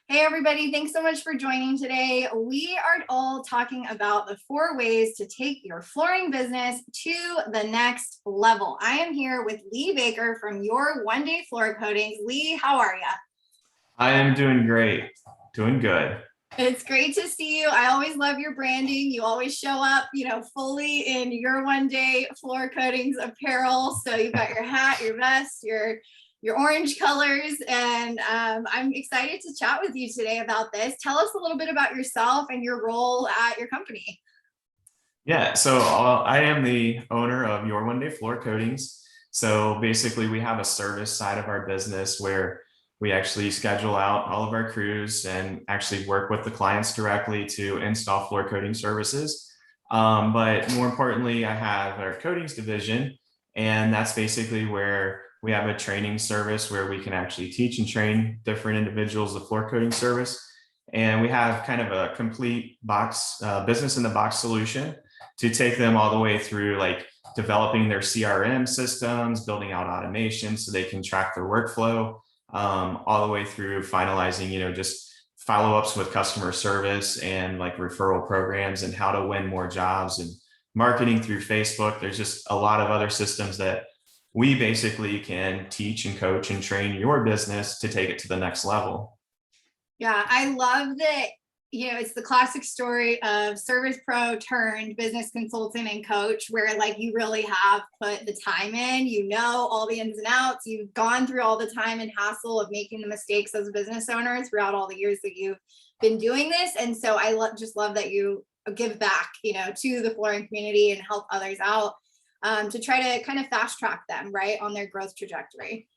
Hey, everybody. Thanks so much for joining today. We are all talking about the 4 ways to take your flooring business to the next level. I am here with Lee Baker from Your One Day Floor Coatings. Lee, how are you? I am doing great, doing good. It's great to see you. I always love your branding. You always show up, fully in Your One Day Floor Coatings apparel. So you've got your hat, your vest, your orange colors, and I'm excited to chat with you today about this. Tell us a little bit about yourself and your role at your company. Yeah, so I am the owner of Your One Day Floor Coatings. So basically, we have a service side of our business where we actually schedule out all of our crews and actually work with the clients directly to install floor coating services. But more importantly, I have our coatings division, and that's basically where we have a training service where we can actually teach and train different individuals the floor coating service. And we have kind of a complete box business in the box solution to take them all the way through like developing their CRM systems, building out automation so they can track their workflow, all the way through finalizing, just follow-ups with customer service and like referral programs and how to win more jobs and marketing through Facebook. There's just a lot of other systems that we basically can teach and coach and train your business to take it to the next level. Yeah, I love that. It's the classic story of service pro turned business consultant and coach, where like you really have put the time in, all the ins and outs, you've gone through all the time and hassle of making the mistakes as a business owner throughout all the years that you've been doing this. And so just love that you give back, to the flooring community and help others out to try to kind of fast track them, right, on their growth trajectory.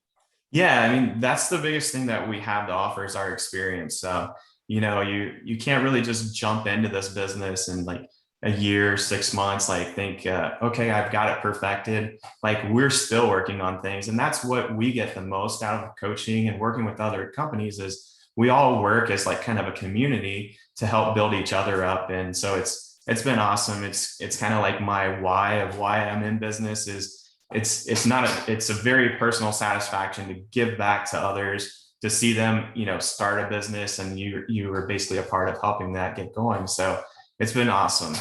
Yeah, I mean, that's the biggest thing that we have to offer is our experience. So, you can't really just jump into this business in like a year, 6 months, like think, okay, I've got it perfected. Like we're still working on things. And that's what we get the most out of coaching and working with other companies is we all work as like kind of a community to help build each other up. And so it's been awesome. It's kind of like my why of why I'm in business is it's a very personal satisfaction to give back to others, to see them start a business, and you were basically a part of helping that get going. So it's been awesome.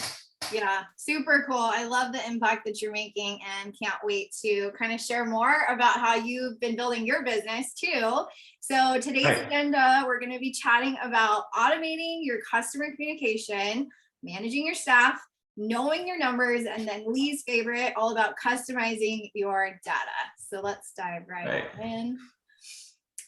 Yeah, super cool. I love the impact that you're making and can't wait to kind of share more about how you've been building your business too. So today's Right. agenda, we're going to be chatting about automating your customer communication, managing your staff, knowing your numbers, and then Lee's favorite, all about customizing your data. So let's dive right Right. in.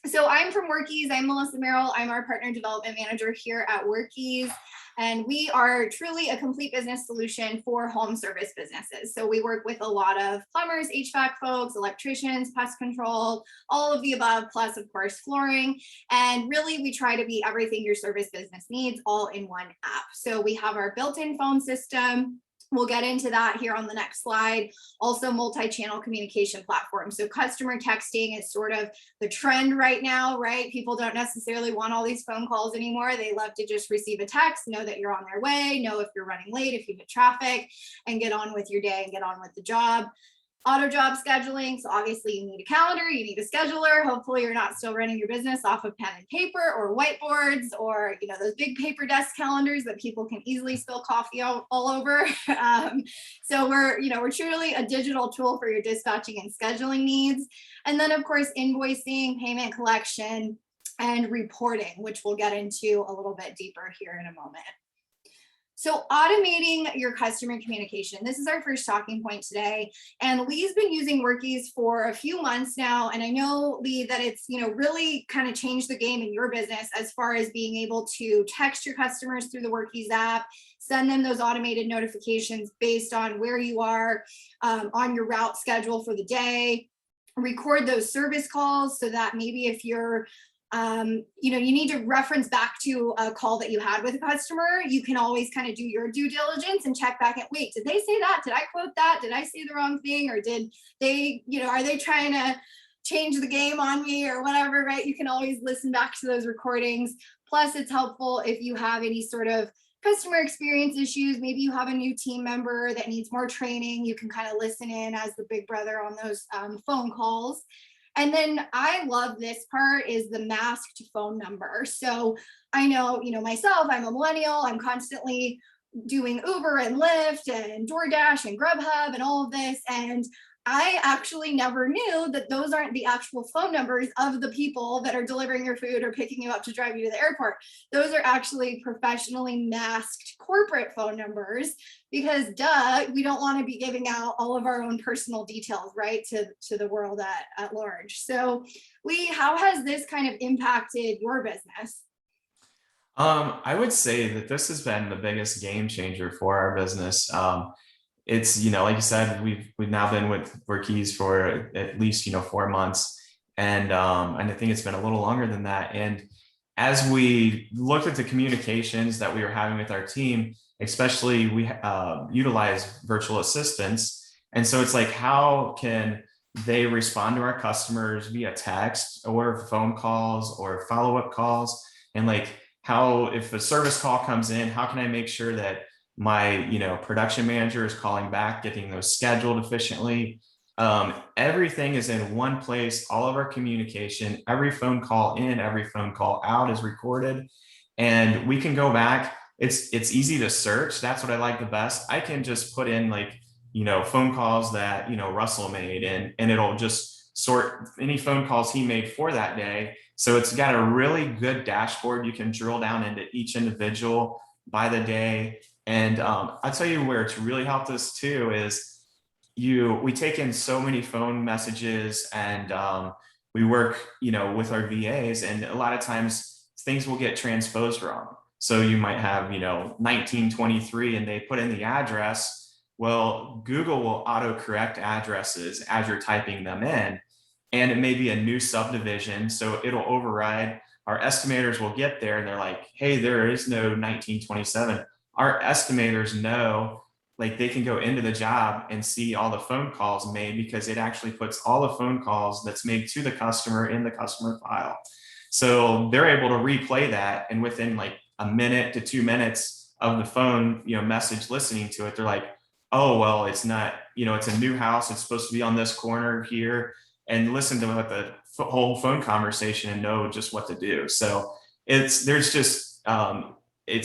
So I'm from Workies. I'm Melissa Merrill. I'm our partner development manager here at Workies. And we are truly a complete business solution for home service businesses. So we work with a lot of plumbers, HVAC folks, electricians, pest control, all of the above, plus of course flooring. And really we try to be everything your service business needs all in one app. So we have our built-in phone system. We'll get into that here on the next slide. Also multi-channel communication platform. So customer texting is sort of the trend right now, right? People don't necessarily want all these phone calls anymore. They love to just receive a text, know that you're on their way, know if you're running late, if you hit traffic, and get on with your day and get on with the job. Auto job scheduling. So obviously you need a calendar, you need a scheduler. Hopefully you're not still running your business off of pen and paper or whiteboards or, those big paper desk calendars that people can easily spill coffee all over. So we're truly a digital tool for your dispatching and scheduling needs. And then of course, invoicing, payment collection, and reporting, which we'll get into a little bit deeper here in a moment. So automating your customer communication. This is our first talking point today. And Lee's been using Workies for a few months now. And I know, Lee, that it's, really kind of changed the game in your business as far as being able to text your customers through the Workies app, send them those automated notifications based on where you are on your route schedule for the day, record those service calls so that maybe if you're you need to reference back to a call that you had with a customer, you can always kind of do your due diligence and check back at, wait, did they say that? Did I quote that? Did I say the wrong thing? Or did they, are they trying to change the game on me or whatever, right? You can always listen back to those recordings. Plus it's helpful if you have any sort of customer experience issues. Maybe you have a new team member that needs more training. You can kind of listen in as the big brother on those phone calls. And then I love this part is the masked phone number. So I know, myself, I'm a millennial, I'm constantly doing Uber and Lyft and DoorDash and Grubhub and all of this. And I actually never knew that those aren't the actual phone numbers of the people that are delivering your food or picking you up to drive you to the airport. Those are actually professionally masked corporate phone numbers because we don't want to be giving out all of our own personal details, right, to the world at large. So how has this kind of impacted your business? I would say that this has been the biggest game changer for our business. It's, like you said, we've now been with Workies for at least 4 months, and I think it's been a little longer than that. And as we looked at the communications that we were having with our team, especially we utilize virtual assistants, and so it's like, how can they respond to our customers via text or phone calls or follow-up calls, and like, how, if a service call comes in, how can I make sure that my production manager is calling back, getting those scheduled efficiently? Everything is in one place. All of our communication, every phone call in, every phone call out is recorded, and we can go back. It's easy to search. That's what I like the best. I can just put in phone calls that Russell made, and it'll just sort any phone calls he made for that day. So it's got a really good dashboard. You can drill down into each individual by the day. And I'll tell you where it's really helped us too is we take in so many phone messages, and we work, with our VAs, and a lot of times things will get transposed wrong. So you might have, 1923 and they put in the address. Well, Google will auto-correct addresses as you're typing them in. And it may be a new subdivision, so it'll override. Our estimators will get there and they're like, hey, there is no 1927. Our estimators know, like, they can go into the job and see all the phone calls made, because it actually puts all the phone calls that's made to the customer in the customer file. So they're able to replay that, and within like a minute to 2 minutes of the phone, message listening to it, they're like, oh, well, it's not, it's a new house. It's supposed to be on this corner here, and listen to what the whole phone conversation and know just what to do. So it's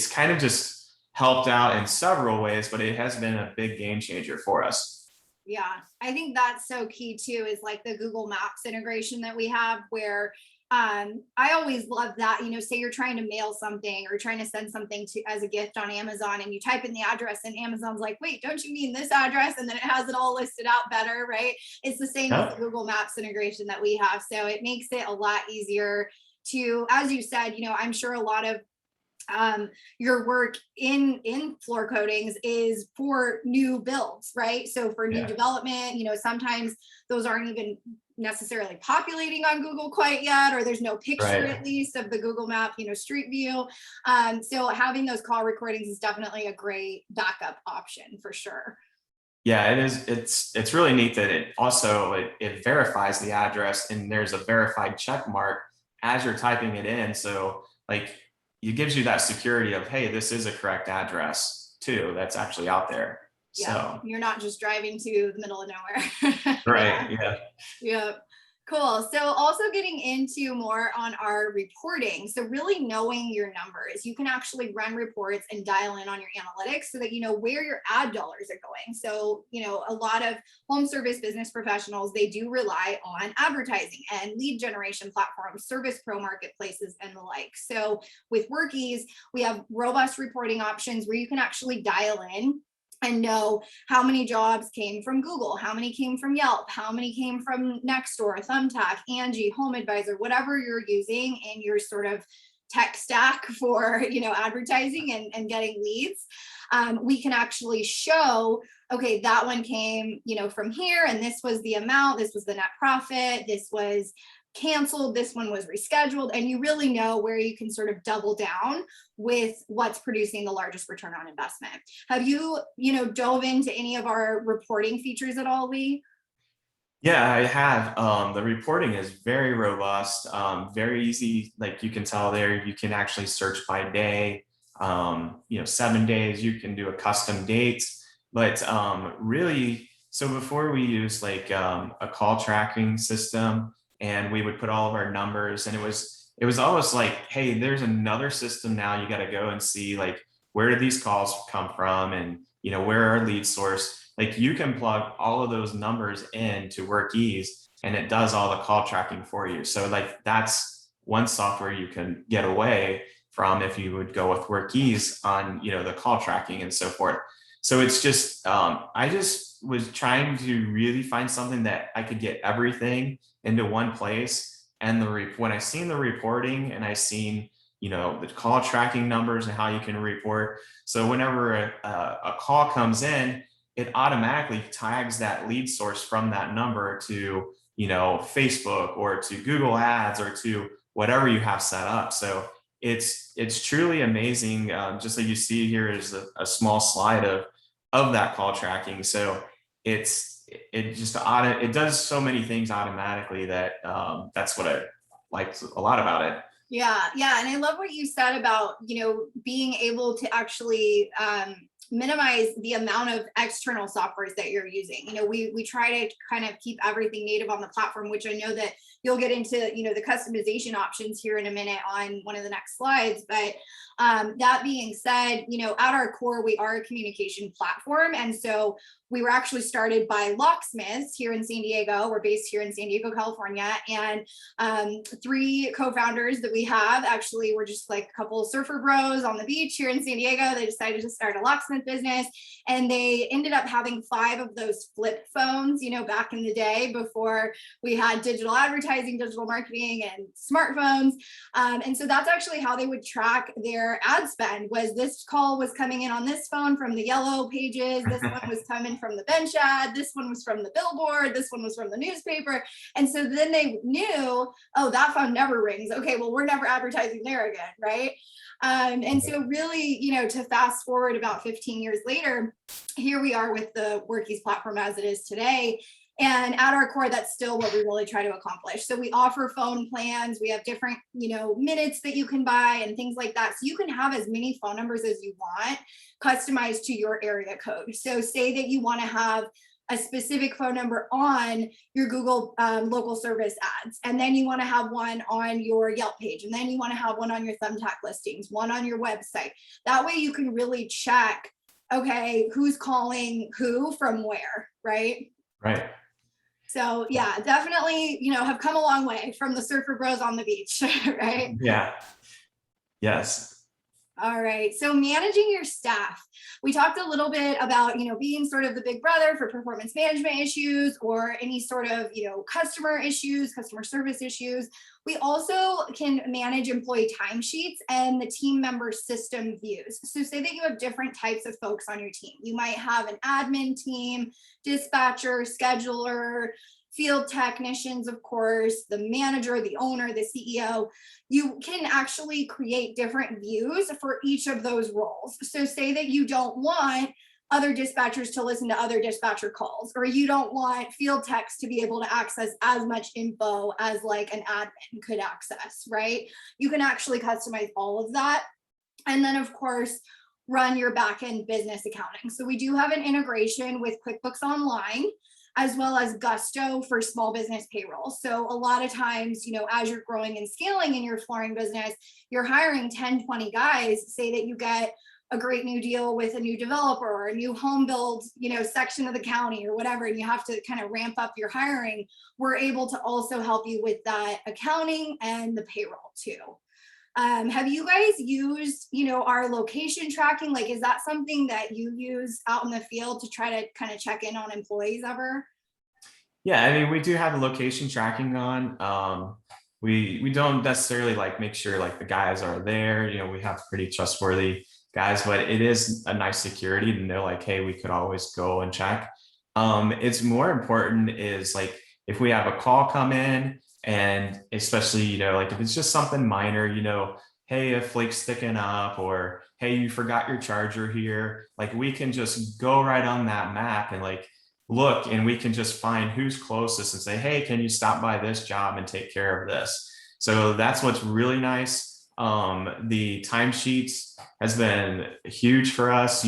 kind of just helped out in several ways, but it has been a big game changer for us. Yeah, I think that's so key too, is like the Google Maps integration that we have, where I always love that, say you're trying to mail something or trying to send something as a gift on Amazon, and you type in the address and Amazon's like, wait, don't you mean this address? And then it has it all listed out better, right? It's the same with the Google Maps integration that we have. So it makes it a lot easier to, as you said, I'm sure a lot of your work in floor coatings is for new builds, right? So for new development, sometimes those aren't even necessarily populating on Google quite yet, or there's no picture at least of the Google map, street view. So having those call recordings is definitely a great backup option for sure. Yeah, it is. It's really neat that it also it verifies the address, and there's a verified check mark as you're typing it in. So like, it gives you that security of, hey, this is a correct address too, that's actually out there. Yeah, so you're not just driving to the middle of nowhere. Right. Yeah. Cool. So also getting into more on our reporting. So really knowing your numbers, you can actually run reports and dial in on your analytics so that you know where your ad dollars are going. So, a lot of home service business professionals, they do rely on advertising and lead generation platforms, service pro marketplaces, and the like. So with Workies, we have robust reporting options where you can actually dial in and know how many jobs came from Google, how many came from Yelp, how many came from Nextdoor, Thumbtack, Angie, Home Advisor, whatever you're using in your sort of tech stack for advertising and getting leads. We can actually show, okay, that one came from here, and this was the amount, this was the net profit, this was canceled, this one was rescheduled, and you really know where you can sort of double down with what's producing the largest return on investment. Have you, dove into any of our reporting features at all, Lee? Yeah, I have. The reporting is very robust, very easy. Like, you can tell there, you can actually search by day, 7 days, you can do a custom dates, but really, so before we use like a call tracking system, and we would put all of our numbers, and it was almost like, hey, there's another system now. You got to go and see like, where did these calls come from, and where are our lead source. Like, you can plug all of those numbers into WorkEase, and it does all the call tracking for you. So like, that's one software you can get away from if you would go with WorkEase on the call tracking and so forth. So it's just I just was trying to really find something that I could get everything into one place. And when I seen the reporting, and I seen the call tracking numbers and how you can report, so whenever a call comes in, it automatically tags that lead source from that number to Facebook or to Google Ads or to whatever you have set up. So it's truly amazing. Just like you see here is a small slide of that call tracking. So it does so many things automatically that that's what I liked a lot about it. Yeah, yeah. And I love what you said about, being able to actually minimize the amount of external softwares that you're using. We try to kind of keep everything native on the platform, which I know that you'll get into, the customization options here in a minute on one of the next slides. But that being said, at our core, we are a communication platform. And so we were actually started by locksmiths here in San Diego. We're based here in San Diego, California. And 3 co-founders that we have actually were just like a couple of surfer bros on the beach here in San Diego. They decided to start a locksmith business, and they ended up having 5 of those flip phones, back in the day before we had digital advertising, digital marketing, and smartphones. And so that's actually how they would track their ad spend. Was this call was coming in on this phone from the yellow pages, this one was coming from the bench ad, this one was from the billboard, this one was from the newspaper. And so then they knew, oh, that phone never rings. Okay, well, we're never advertising there again, right? And so really, to fast forward about 15 years later, here we are with the WorkEase platform as it is today. And at our core, that's still what we really try to accomplish. So we offer phone plans. We have different, minutes that you can buy and things like that. So you can have as many phone numbers as you want, customized to your area code. So say that you want to have a specific phone number on your Google local service ads, and then you want to have one on your Yelp page, and then you want to have one on your Thumbtack listings, one on your website. That way you can really check, okay, who's calling who from where, right? Right. So yeah, definitely, have come a long way from the surfer bros on the beach, right? Yeah. Yes. All right. So managing your staff. We talked a little bit about, being sort of the big brother for performance management issues or any sort of, customer issues, customer service issues. We also can manage employee timesheets and the team member system views. So say that you have different types of folks on your team. You might have an admin team, dispatcher, scheduler, field technicians, of course, the manager, the owner, the CEO. You can actually create different views for each of those roles. So say that you don't want other dispatchers to listen to other dispatcher calls, or you don't want field techs to be able to access as much info as like an admin could access, right? You can actually customize all of that. And then of course, run your back-end business accounting. So we do have an integration with QuickBooks Online, as well as Gusto for small business payroll. So a lot of times, as you're growing and scaling in your flooring business, you're hiring 10, 20 guys. Say that you get a great new deal with a new developer or a new home build, section of the county or whatever, and you have to kind of ramp up your hiring. We're able to also help you with that accounting and the payroll too. Have you guys used, our location tracking? Like, is that something that you use out in the field to try to kind of check in on employees ever? Yeah, I mean, we do have the location tracking on. We don't necessarily like make sure like the guys are there. We have pretty trustworthy guys, but it is a nice security to know like, hey, we could always go and check. It's more important is like if we have a call come in, and especially, like if it's just something minor, hey, a flake's sticking up, or hey, you forgot your charger here. Like we can just go right on that map and like look, and we can just find who's closest and say, hey, can you stop by this job and take care of this? So that's what's really nice. The timesheets has been huge for us.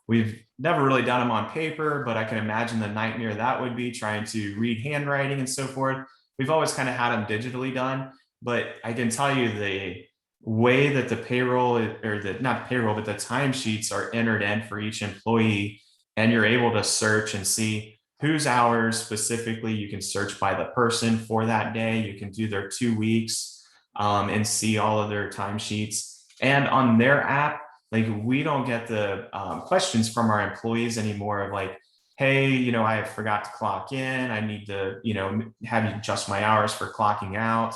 We've never really done them on paper, but I can imagine the nightmare that would be trying to read handwriting and so forth. we've always kind of had them digitally done, but I can tell you the way that the payroll or the not payroll, but the timesheets are entered in for each employee, and you're able to search and see whose hours specifically. You can search by the person for that day. You can do their 2 weeks and see all of their timesheets. And on their app, like we don't get the questions from our employees anymore of like, hey, I forgot to clock in. I need to, have you adjust my hours for clocking out.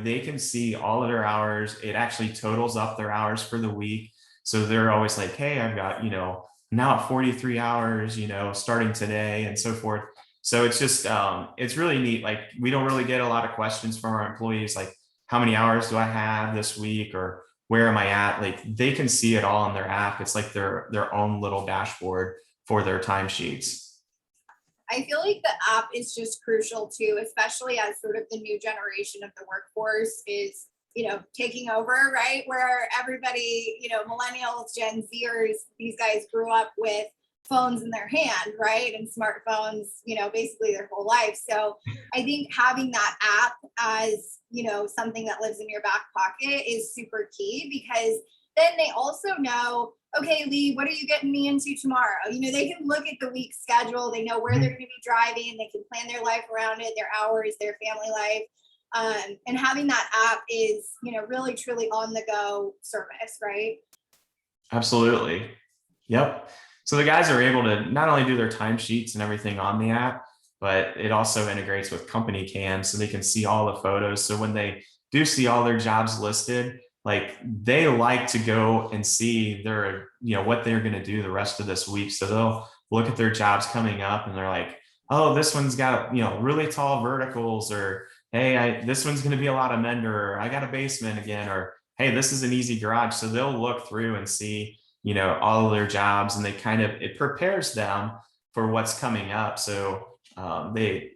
They can see all of their hours. It actually totals up their hours for the week. So they're always like, hey, I've got, now at 43 hours, starting today and so forth. So it's just, it's really neat. Like we don't really get a lot of questions from our employees, like how many hours do I have this week or where am I at? Like they can see it all on their app. It's like their own little dashboard for their timesheets. I feel like the app is just crucial too, especially as sort of the new generation of the workforce is, taking over, right? Where everybody, millennials, Gen Zers, these guys grew up with phones in their hand, right? And smartphones, basically their whole life. So I think having that app as, something that lives in your back pocket is super key, because then they also know, okay, Lee, what are you getting me into tomorrow? They can look at the week schedule. They know where they're going to be driving. They can plan their life around it, their hours, their family life. And having that app is, really, truly on the go service, right? Absolutely. Yep. So the guys are able to not only do their timesheets and everything on the app, but it also integrates with Company Cam so they can see all the photos. So when they do see all their jobs listed, like they like to go and see their, what they're going to do the rest of this week. So they'll look at their jobs coming up and they're like, oh, this one's got, really tall verticals, or, hey, this one's going to be a lot of mender, or I got a basement again, or, hey, this is an easy garage. So they'll look through and see, all of their jobs, and it prepares them for what's coming up. So they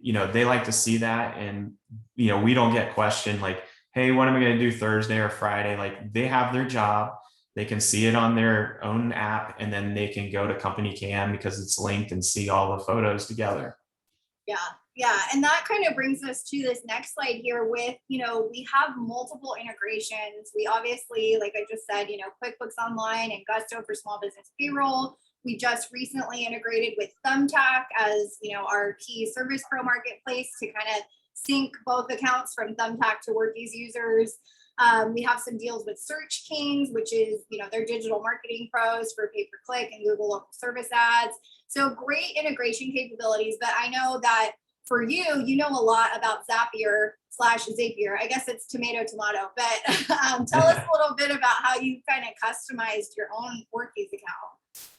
like to see that. And, we don't get questioned like, hey, what am I going to do Thursday or Friday? Like they have their job, they can see it on their own app, and then they can go to Company Cam because it's linked and see all the photos together. Yeah. Yeah. And that kind of brings us to this next slide here with, we have multiple integrations. We obviously, like I just said, QuickBooks Online and Gusto for small business payroll. We just recently integrated with Thumbtack as, our key Service Pro marketplace to kind of sync both accounts from Thumbtack to Workies users. We have some deals with Search Kings, which is, their digital marketing pros for pay-per-click and Google local service ads. So great integration capabilities, but I know that for you, a lot about Zapier/Zapier. I guess it's tomato, but tell us a little bit about how you kind of customized your own Workies account.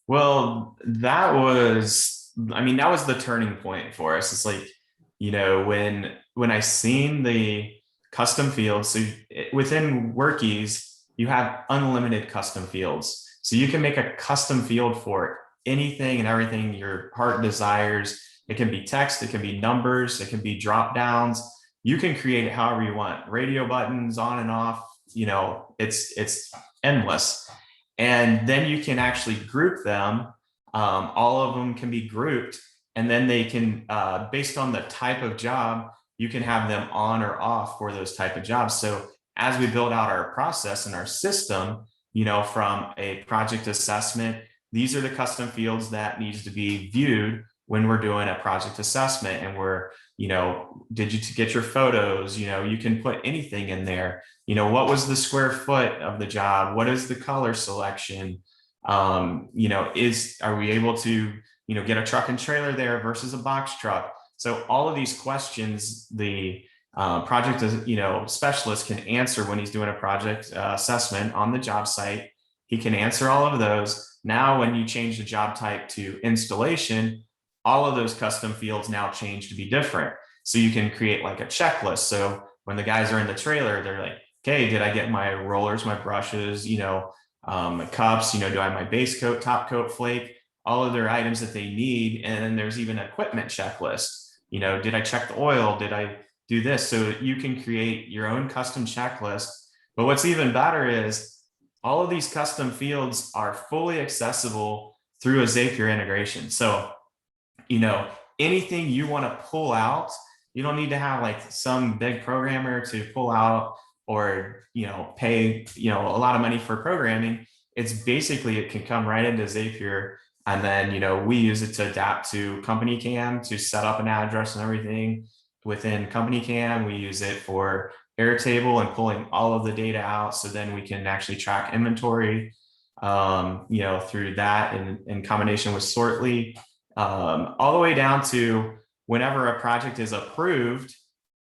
Well, that was the turning point for us. It's like, when I seen the custom fields, so within Workies, you have unlimited custom fields. So you can make a custom field for anything and everything your heart desires. It can be text, it can be numbers, it can be drop downs. You can create it however you want. Radio buttons on and off, it's endless. And then you can actually group them. All of them can be grouped, and then they can, based on the type of job, you can have them on or off for those type of jobs. So as we build out our process and our system, from a project assessment, these are the custom fields that needs to be viewed when we're doing a project assessment. And we're, did you get your photos? You can put anything in there. What was the square foot of the job? What is the color selection? Are we able to, get a truck and trailer there versus a box truck? So all of these questions, the project, specialist can answer when he's doing a project assessment on the job site. He can answer all of those. Now, when you change the job type to installation, all of those custom fields now change to be different. So you can create like a checklist. So when the guys are in the trailer, they're like, okay, did I get my rollers, my brushes, my cups, do I have my base coat, top coat, flake, all of their items that they need. And then there's even an equipment checklist. Did I check the oil? Did I do this? So you can create your own custom checklist. But what's even better is all of these custom fields are fully accessible through a Zapier integration. So, anything you want to pull out You don't need to have like some big programmer to pull out or, pay, a lot of money for programming. It's basically, it can come right into Zapier. And then, we use it to adapt to Company Cam to set up an address and everything within Company Cam. We use it for Airtable and pulling all of the data out. So then we can actually track inventory, through that in combination with Sortly, all the way down to whenever a project is approved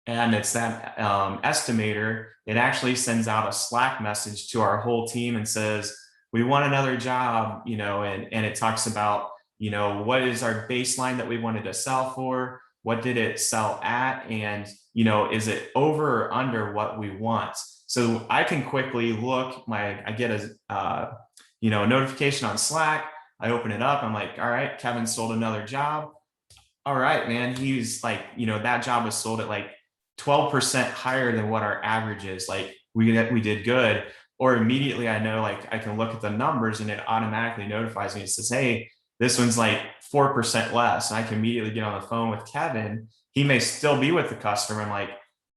and it's that estimator, it actually sends out a Slack message to our whole team and says, we want another job, and it talks about, what is our baseline that we wanted to sell for? What did it sell at? And, is it over or under what we want? So I can quickly look, I get a notification on Slack. I open it up. I'm like, all right, Kevin sold another job. All right, man. He's like, that job was sold at like 12% higher than what our average is. Like we did good. Or immediately I know, like I can look at the numbers and it automatically notifies me. It says, hey, this one's like 4% less. And I can immediately get on the phone with Kevin. He may still be with the customer. I'm like,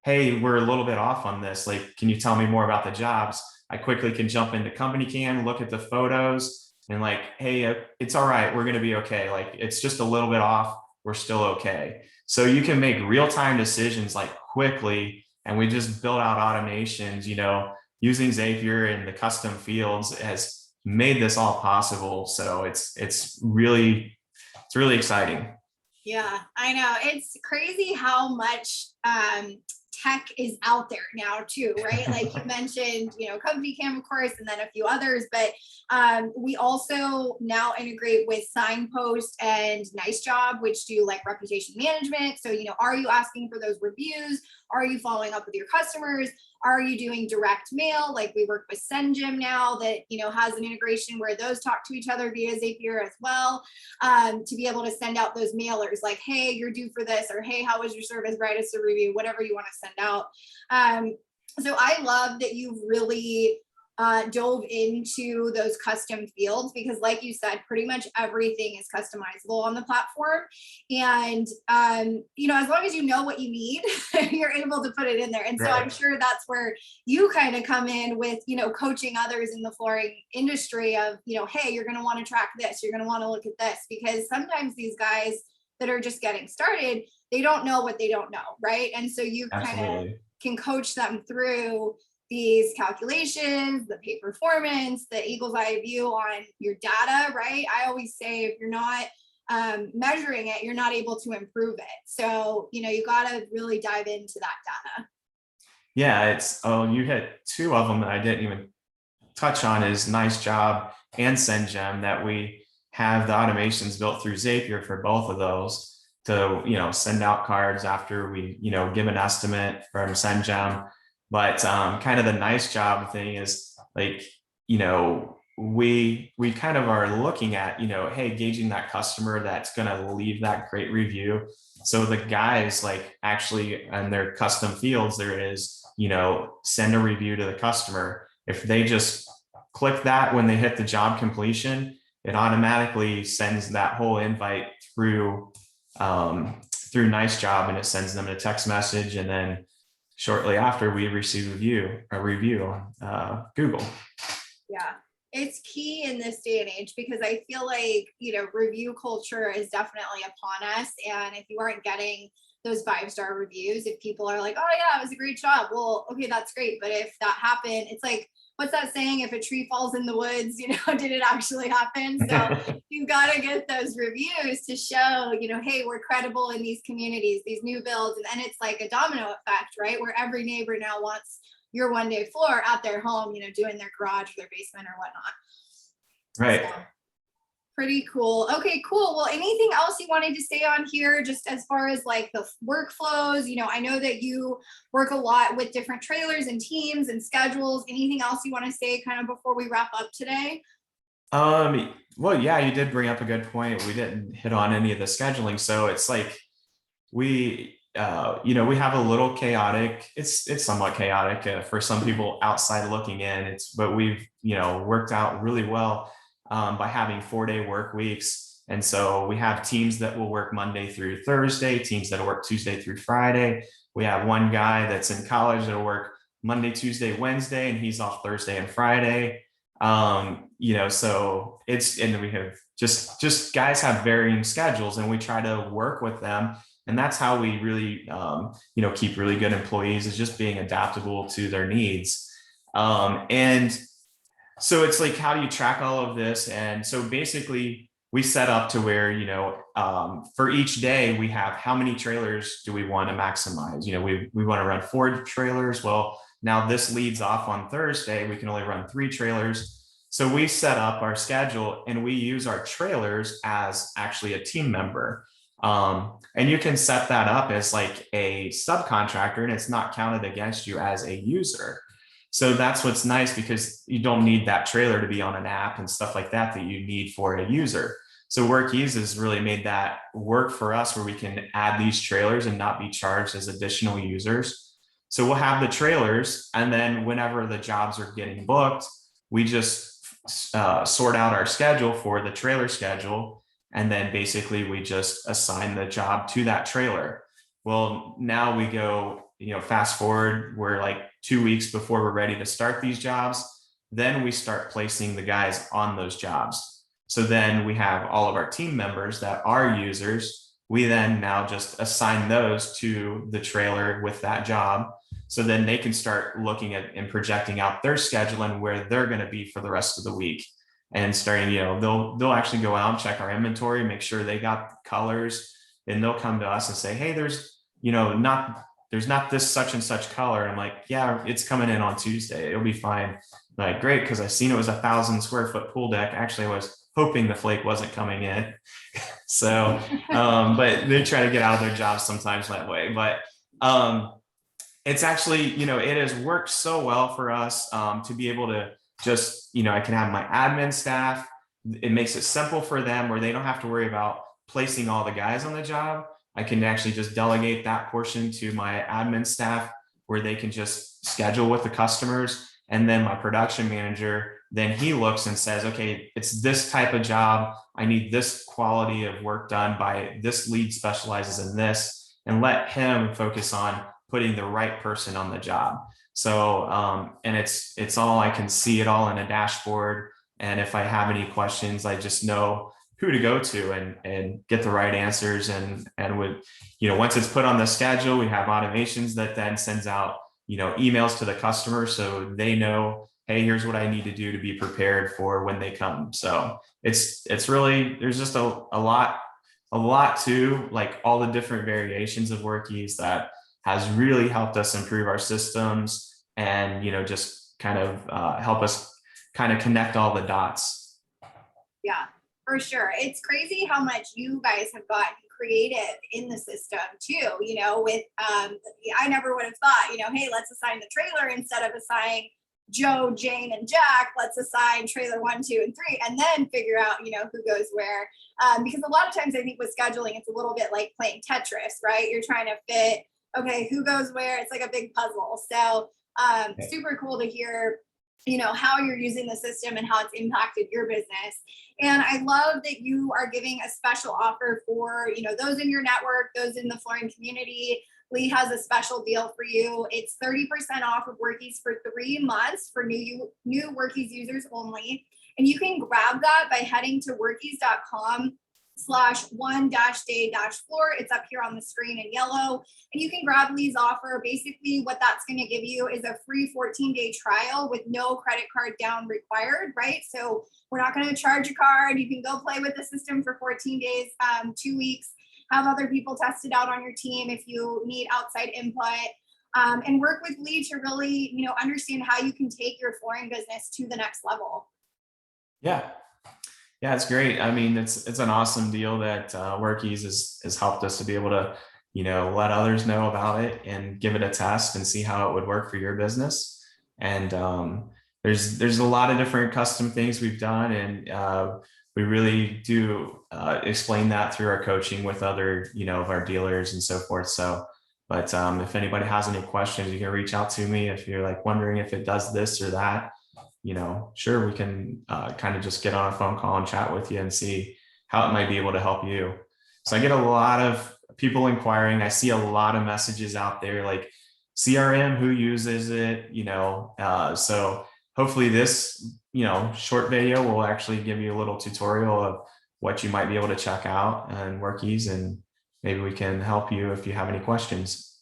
hey, we're a little bit off on this. Like, can you tell me more about the jobs? I quickly can jump into Company Cam, look at the photos and like, hey, it's all right. We're going to be okay. Like, it's just a little bit off. We're still okay. So you can make real-time decisions like quickly. And we just build out automations, using Zapier and the custom fields has made this all possible. So it's really exciting. Yeah, I know. It's crazy how much tech is out there now too, right? Like you mentioned, Company Cam, of course, and then a few others, but we also now integrate with Signpost and Nice Job, which do like reputation management. So, are you asking for those reviews? Are you following up with your customers? Are you doing direct mail? Like we work with SendGym now that, has an integration where those talk to each other via Zapier as well, to be able to send out those mailers like, hey, you're due for this, or hey, how was your service? Write us a review, whatever you want to send out. So I love that you've really dove into those custom fields because like you said, pretty much everything is customizable on the platform. And, as long as you know what you need, you're able to put it in there. And so Right. I'm sure that's where you kind of come in with, coaching others in the flooring industry of, hey, you're going to want to track this. You're going to want to look at this because sometimes these guys that are just getting started, they don't know what they don't know. Right. And so you kind of can coach them through these calculations, the pay performance, the eagle's eye view on your data, right? I always say if you're not measuring it, you're not able to improve it. So, you got to really dive into that data. Yeah, you hit two of them that I didn't even touch on is Nice Job and SendGem that we have the automations built through Zapier for both of those to, send out cards after we, give an estimate from SendGem. But kind of the Nice Job thing is like, we kind of are looking at, hey, gauging that customer that's going to leave that great review. So the guys like actually in their custom fields, there is, send a review to the customer. If they just click that when they hit the job completion, it automatically sends that whole invite through Nice Job and it sends them a text message. And then shortly after we receive a review on Google. Yeah, it's key in this day and age because I feel like, review culture is definitely upon us. And if you aren't getting those 5-star reviews, if people are like, oh yeah, it was a great job. Well, okay, that's great. But if that happened, it's like, what's that saying? If a tree falls in the woods, did it actually happen? So you got to get those reviews to show, hey, we're credible in these communities, these new builds. And then it's like a domino effect, right? Where every neighbor now wants your one day floor at their home, doing their garage or their basement or whatnot. Right. So, pretty cool. Okay, cool. Well, anything else you wanted to say on here, just as far as like the workflows? I know that you work a lot with different trailers and teams and schedules. Anything else you want to say kind of before we wrap up today? Well, yeah, you did bring up a good point. We didn't hit on any of the scheduling. So it's like we we have a little chaotic, it's somewhat chaotic for some people outside looking in, but we've, worked out really well by having 4-day work weeks. And so we have teams that will work Monday through Thursday, teams that'll work Tuesday through Friday. We have one guy that's in college that'll work Monday, Tuesday, Wednesday, and he's off Thursday and Friday. So and we have just guys have varying schedules, and we try to work with them. And that's how we really, keep really good employees, is just being adaptable to their needs. And so it's like, how do you track all of this? And so basically we set up to where, for each day we have, how many trailers do we want to maximize? We want to run 4 trailers. Well, now this leads off on Thursday, we can only run 3 trailers. So we set up our schedule and we use our trailers as actually a team member. And you can set that up as like a subcontractor, and it's not counted against you as a user. So that's what's nice, because you don't need that trailer to be on an app and stuff like that you need for a user. So Workies has really made that work for us, where we can add these trailers and not be charged as additional users. So we'll have the trailers, and then whenever the jobs are getting booked, we just sort out our schedule for the trailer schedule. And then basically we just assign the job to that trailer. Well, now we go, fast forward, we're like 2 weeks before we're ready to start these jobs. Then we start placing the guys on those jobs. So then we have all of our team members that are users. We then now just assign those to the trailer with that job. So then they can start looking at and projecting out their schedule and where they're going to be for the rest of the week. And starting, they'll actually go out and check our inventory, make sure they got colors, and they'll come to us and say, hey, there's not this such and such color. And I'm like, yeah, it's coming in on Tuesday. It'll be fine. Like, great, because I seen it was 1,000 square foot pool deck. Actually, I was hoping the flake wasn't coming in. So, but they try to get out of their jobs sometimes that way. But it's actually, it has worked so well for us to be able to just, I can have my admin staff. It makes it simple for them, where they don't have to worry about placing all the guys on the job. I can actually just delegate that portion to my admin staff, where they can just schedule with the customers. And then my production manager, then he looks and says, okay, it's this type of job. I need this quality of work done by this lead, specializes in this, and let him focus on putting the right person on the job. So, and it's all, I can see it all in a dashboard. And if I have any questions, I just know who to go to and get the right answers. And with, once it's put on the schedule, we have automations that then sends out, emails to the customer, so they know, hey, here's what I need to do to be prepared for when they come. So it's really, there's just a lot to, like, all the different variations of Workies that has really helped us improve our systems and, just kind of help us kind of connect all the dots. Yeah, for sure. It's crazy how much you guys have gotten creative in the system too, with, I never would have thought, hey, let's assign the trailer instead of assigning Joe, Jane, and Jack. Let's assign trailer 1, 2, and 3, and then figure out, who goes where. Because a lot of times I think with scheduling, it's a little bit like playing Tetris, right? You're trying to fit, okay, who goes where? It's like a big puzzle. So super cool to hear, how you're using the system and how it's impacted your business. And I love that you are giving a special offer for, those in your network, those in the flooring community. Lee has a special deal for you. It's 30% off of Workies for 3 months for new Workies users only. And you can grab that by heading to workies.com/one-day-floor. It's up here on the screen in yellow. And you can grab Lee's offer. Basically, what that's going to give you is a free 14-day trial with no credit card down required, right? So we're not going to charge a card. You can go play with the system for 14 days, 2 weeks, have other people test it out on your team if you need outside input, and work with Lee to really, understand how you can take your flooring business to the next level. Yeah, it's great. I mean, it's an awesome deal that Workies has helped us to be able to, let others know about it and give it a test and see how it would work for your business. And there's a lot of different custom things we've done, and we really do explain that through our coaching with other, of our dealers and so forth. So, but if anybody has any questions, you can reach out to me. If you're like wondering if it does this or that, sure, we can kind of just get on a phone call and chat with you and see, how it might be able to help you. So I get a lot of people inquiring. I see a lot of messages out there like CRM, who uses it, so hopefully this, short video will actually give you a little tutorial of what you might be able to check out and Workies, and maybe we can help you if you have any questions.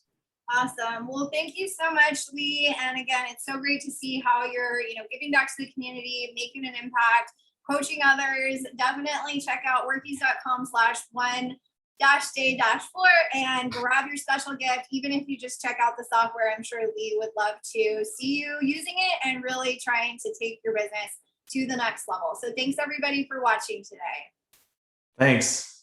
Awesome. Well, thank you so much, Lee. And again, it's so great to see how you're, giving back to the community, making an impact, coaching others. Definitely check out workies.com/one-day-floor and grab your special gift. Even if you just check out the software, I'm sure Lee would love to see you using it and really trying to take your business to the next level. So thanks everybody for watching today. Thanks.